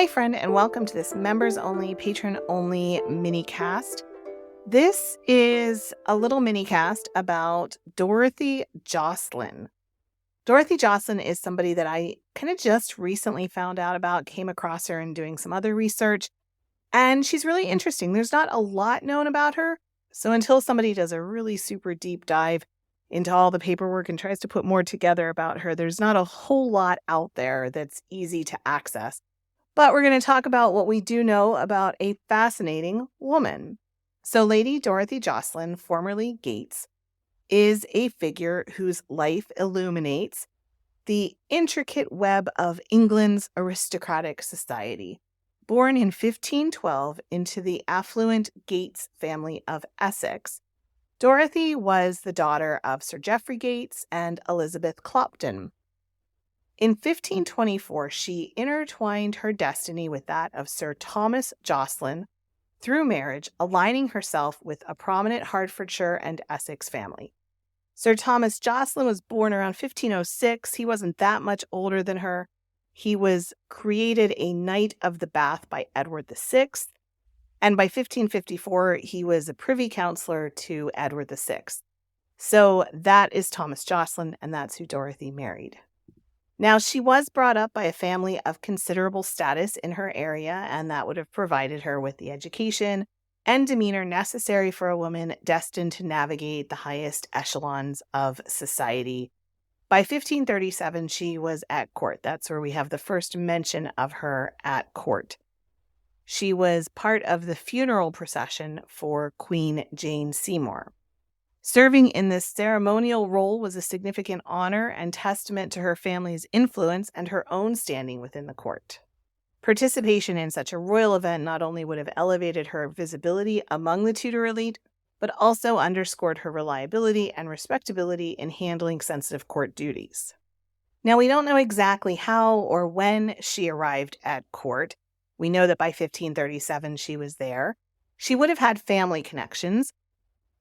Hi, friend, and welcome to this members-only, patron-only mini-cast. This is a little mini-cast about Dorothy Josslyn. Dorothy Josslyn is somebody that I kind of just recently found out about, came across her in doing some other research, and she's really interesting. There's not a lot known about her, so until somebody does a really super deep dive into all the paperwork and tries to put more together about her, there's not a whole lot out there that's easy to access. But we're going to talk about what we do know about a fascinating woman. So Lady Dorothy Josslyn, formerly Gates, is a figure whose life illuminates the intricate web of England's aristocratic society. Born in 1512 into the affluent Gates family of Essex, Dorothy was the daughter of Sir Geoffrey Gates and Elizabeth Clopton. In 1524, she intertwined her destiny with that of Sir Thomas Josslyn through marriage, aligning herself with a prominent Hertfordshire and Essex family. Sir Thomas Josslyn was born around 1506. He wasn't that much older than her. He was created a Knight of the Bath by Edward VI, and by 1554, he was a privy councillor to Edward VI. So that is Thomas Josslyn, and that's who Dorothy married. Now, she was brought up by a family of considerable status in her area, and that would have provided her with the education and demeanor necessary for a woman destined to navigate the highest echelons of society. By 1537, she was at court. That's where we have the first mention of her at court. She was part of the funeral procession for Queen Jane Seymour. Serving in this ceremonial role was a significant honor and testament to her family's influence and her own standing within the court. Participation in such a royal event not only would have elevated her visibility among the Tudor elite, but also underscored her reliability and respectability in handling sensitive court duties. Now, we don't know exactly how or when she arrived at court. We know that by 1537 she was there. She would have had family connections.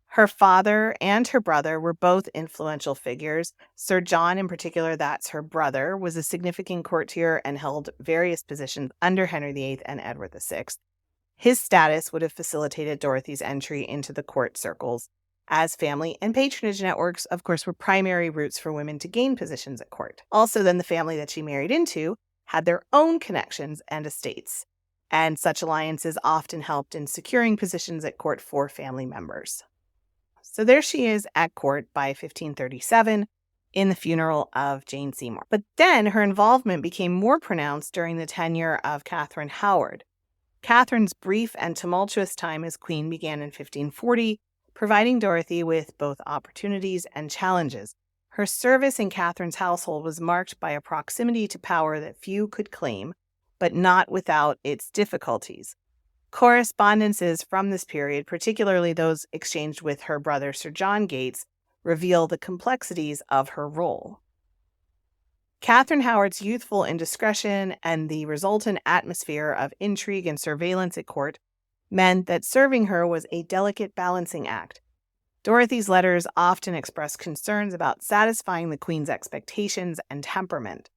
Her father and her brother were both influential figures. Sir John, in particular, that's her brother, was a significant courtier and held various positions under Henry VIII and Edward VI. His status would have facilitated Dorothy's entry into the court circles, as family and patronage networks, of course, were primary routes for women to gain positions at court. Also, then the family that she married into had their own connections and estates, and such alliances often helped in securing positions at court for family members. So there she is at court by 1537 in the funeral of Jane Seymour. But then her involvement became more pronounced during the tenure of Katherine Howard. Katherine's brief and tumultuous time as queen began in 1540, providing Dorothy with both opportunities and challenges. Her service in Katherine's household was marked by a proximity to power that few could claim, but not without its difficulties. Correspondences from this period, particularly those exchanged with her brother Sir John Gates, reveal the complexities of her role. Katherine Howard's youthful indiscretion and the resultant atmosphere of intrigue and surveillance at court meant that serving her was a delicate balancing act. Dorothy's letters often expressed concerns about satisfying the Queen's expectations and temperament.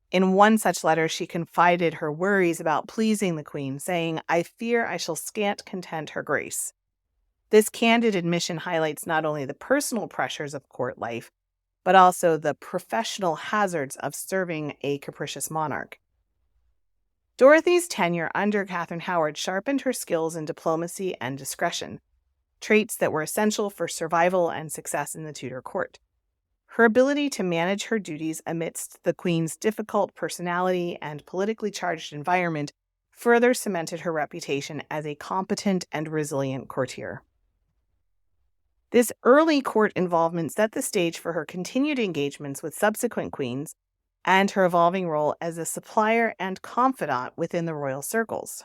In one such letter, she confided her worries about pleasing the Queen, saying, "I fear I shall scant content her grace." This candid admission highlights not only the personal pressures of court life, but also the professional hazards of serving a capricious monarch. Dorothy's tenure under Katherine Howard sharpened her skills in diplomacy and discretion, traits that were essential for survival and success in the Tudor court. Her ability to manage her duties amidst the Queen's difficult personality and politically charged environment further cemented her reputation as a competent and resilient courtier. This early court involvement set the stage for her continued engagements with subsequent queens and her evolving role as a supplier and confidant within the royal circles.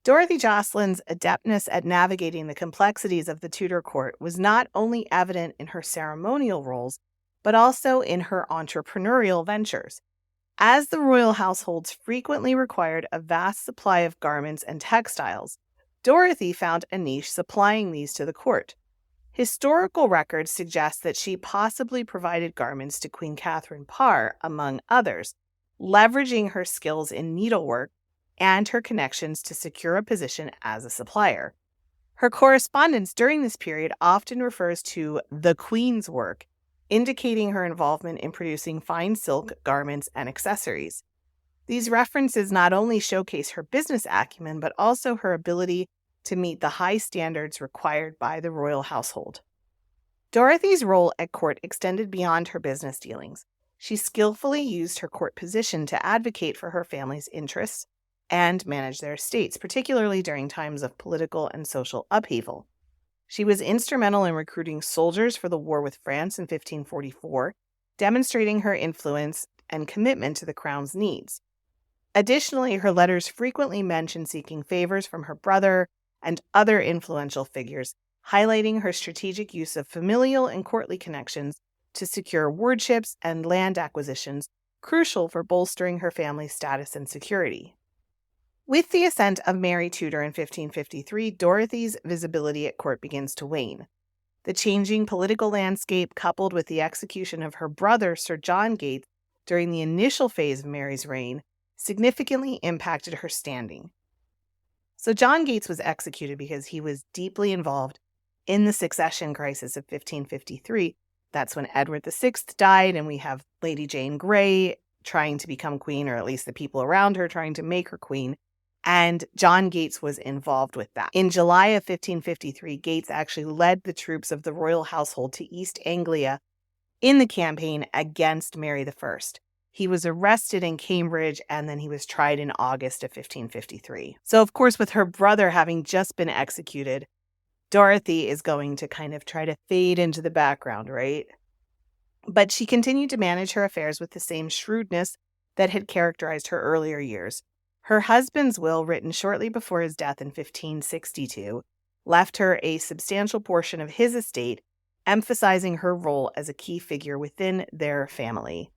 Dorothy Josslyn's adeptness at navigating the complexities of the Tudor court was not only evident in her ceremonial roles, but also in her entrepreneurial ventures. As the royal households frequently required a vast supply of garments and textiles, Dorothy found a niche supplying these to the court. Historical records suggest that she possibly provided garments to Queen Catherine Parr, among others, leveraging her skills in needlework and her connections to secure a position as a supplier. Her correspondence during this period often refers to the Queen's work, indicating her involvement in producing fine silk garments and accessories. These references not only showcase her business acumen, but also her ability to meet the high standards required by the royal household. Dorothy's role at court extended beyond her business dealings. She skillfully used her court position to advocate for her family's interests and manage their estates, particularly during times of political and social upheaval. She was instrumental in recruiting soldiers for the war with France in 1544, demonstrating her influence and commitment to the crown's needs. Additionally, her letters frequently mention seeking favors from her brother and other influential figures, highlighting her strategic use of familial and courtly connections to secure wardships and land acquisitions, crucial for bolstering her family's status and security. With the ascent of Mary Tudor in 1553, Dorothy's visibility at court begins to wane. The changing political landscape, coupled with the execution of her brother, Sir John Gates, during the initial phase of Mary's reign, significantly impacted her standing. So John Gates was executed because he was deeply involved in the succession crisis of 1553. That's when Edward VI died, and we have Lady Jane Grey trying to become queen, or at least the people around her trying to make her queen. And John Gates was involved with that. In July of 1553, Gates actually led the troops of the royal household to East Anglia in the campaign against Mary I. He was arrested in Cambridge, and then he was tried in August of 1553. So, of course, with her brother having just been executed, Dorothy is going to kind of try to fade into the background, right? But she continued to manage her affairs with the same shrewdness that had characterized her earlier years. Her husband's will, written shortly before his death in 1562, left her a substantial portion of his estate, emphasizing her role as a key figure within their family.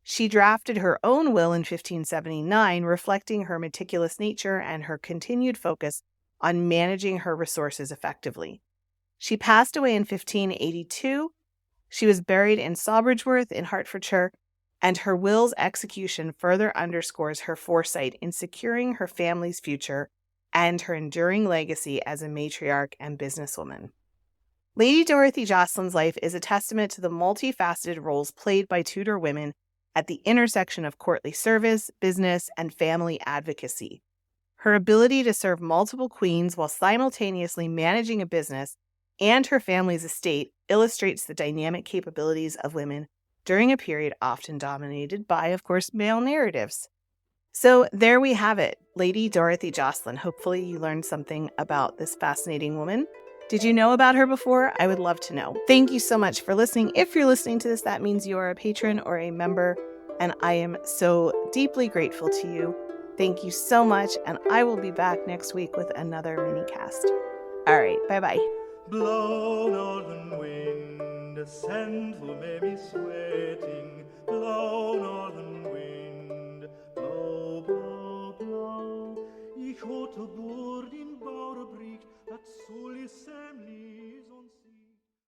She drafted her own will in 1579, reflecting her meticulous nature and her continued focus on managing her resources effectively. She passed away in 1582. She was buried in Sawbridgeworth in Hertfordshire, and her will's execution further underscores her foresight in securing her family's future and her enduring legacy as a matriarch and businesswoman. Lady Dorothy Josslyn's life is a testament to the multifaceted roles played by Tudor women at the intersection of courtly service, business, and family advocacy. Her ability to serve multiple queens while simultaneously managing a business and her family's estate illustrates the dynamic capabilities of women during a period often dominated by, of course, male narratives. So there we have it, Lady Dorothy Josslyn. Hopefully you learned something about this fascinating woman. Did you know about her before? I would love to know. Thank you so much for listening. If you're listening to this, that means you are a patron or a member, and I am so deeply grateful to you. Thank you so much, and I will be back next week with another minicast. All right, bye-bye. Blow, northern wind, a scent will make me sweaty.